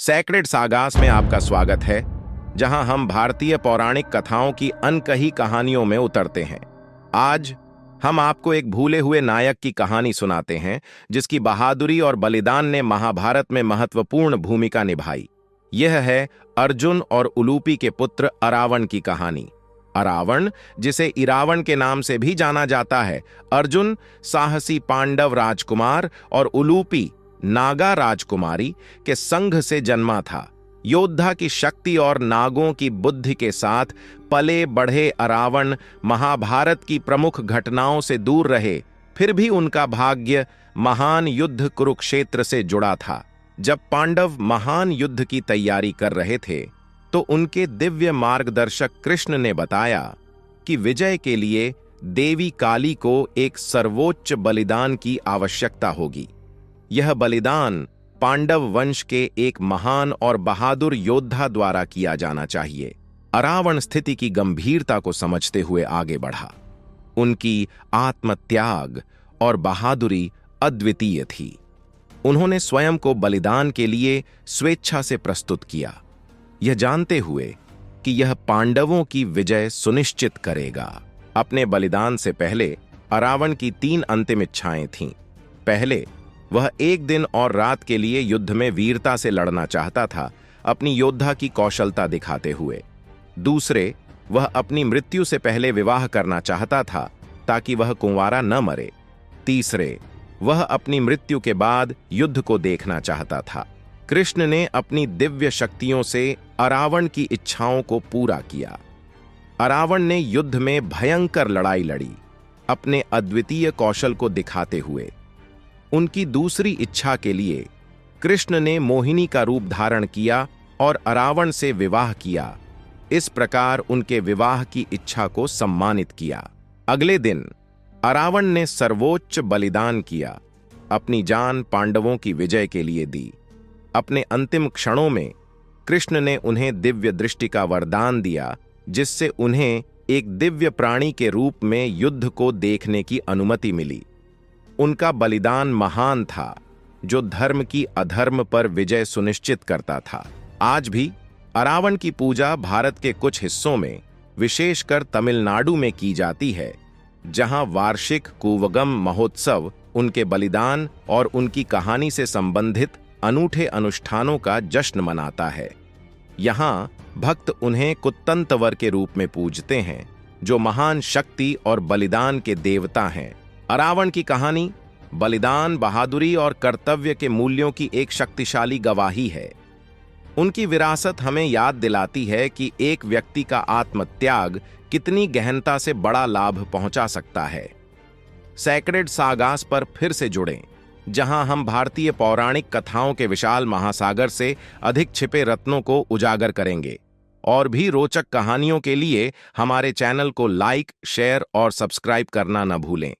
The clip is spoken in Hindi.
सैक्रेड सागास में आपका स्वागत है, जहां हम भारतीय पौराणिक कथाओं की अनकही कहानियों में उतरते हैं। आज हम आपको एक भूले हुए नायक की कहानी सुनाते हैं, जिसकी बहादुरी और बलिदान ने महाभारत में महत्वपूर्ण भूमिका निभाई। यह है अर्जुन और उलूपी के पुत्र अरावण की कहानी। अरावण, जिसे इरावण के नाम से भी जाना जाता है, अर्जुन साहसी पांडव राजकुमार और उलूपी नागा राजकुमारी के संघ से जन्मा था। योद्धा की शक्ति और नागों की बुद्धि के साथ पले बढ़े अरावण महाभारत की प्रमुख घटनाओं से दूर रहे, फिर भी उनका भाग्य महान युद्ध कुरुक्षेत्र से जुड़ा था। जब पांडव महान युद्ध की तैयारी कर रहे थे, तो उनके दिव्य मार्गदर्शक कृष्ण ने बताया कि विजय के लिए देवी काली को एक सर्वोच्च बलिदान की आवश्यकता होगी। यह बलिदान पांडव वंश के एक महान और बहादुर योद्धा द्वारा किया जाना चाहिए। अरावण स्थिति की गंभीरता को समझते हुए आगे बढ़ा। उनकी आत्मत्याग और बहादुरी अद्वितीय थी। उन्होंने स्वयं को बलिदान के लिए स्वेच्छा से प्रस्तुत किया, यह जानते हुए कि यह पांडवों की विजय सुनिश्चित करेगा। अपने बलिदान से पहले अरावण की 3 अंतिम इच्छाएं थीं। पहले, वह एक दिन और रात के लिए युद्ध में वीरता से लड़ना चाहता था, अपनी योद्धा की कौशलता दिखाते हुए। दूसरे, वह अपनी मृत्यु से पहले विवाह करना चाहता था, ताकि वह कुंवारा न मरे। तीसरे, वह अपनी मृत्यु के बाद युद्ध को देखना चाहता था। कृष्ण ने अपनी दिव्य शक्तियों से अरावण की इच्छाओं को पूरा किया। अरावण ने युद्ध में भयंकर लड़ाई लड़ी, अपने अद्वितीय कौशल को दिखाते हुए। उनकी दूसरी इच्छा के लिए कृष्ण ने मोहिनी का रूप धारण किया और अरावण से विवाह किया। इस प्रकार उनके विवाह की इच्छा को सम्मानित किया। अगले दिन अरावण ने सर्वोच्च बलिदान किया, अपनी जान पांडवों की विजय के लिए दी। अपने अंतिम क्षणों में कृष्ण ने उन्हें दिव्य दृष्टि का वरदान दिया, जिससे उन्हें एक दिव्य प्राणी के रूप में युद्ध को देखने की अनुमति मिली। उनका बलिदान महान था, जो धर्म की अधर्म पर विजय सुनिश्चित करता था। आज भी अरावण की पूजा भारत के कुछ हिस्सों में, विशेषकर तमिलनाडु में की जाती है, जहां वार्षिक कूवगम महोत्सव उनके बलिदान और उनकी कहानी से संबंधित अनूठे अनुष्ठानों का जश्न मनाता है। यहां भक्त उन्हें कुत्तंतवर के रूप में पूजते हैं, जो महान शक्ति और बलिदान के देवता हैं। अरावण की कहानी बलिदान, बहादुरी और कर्तव्य के मूल्यों की एक शक्तिशाली गवाही है। उनकी विरासत हमें याद दिलाती है कि एक व्यक्ति का आत्मत्याग कितनी गहनता से बड़ा लाभ पहुंचा सकता है। सैक्रेड सागास पर फिर से जुड़ें, जहां हम भारतीय पौराणिक कथाओं के विशाल महासागर से अधिक छिपे रत्नों को उजागर करेंगे। और भी रोचक कहानियों के लिए हमारे चैनल को लाइक, शेयर और सब्सक्राइब करना न भूलें।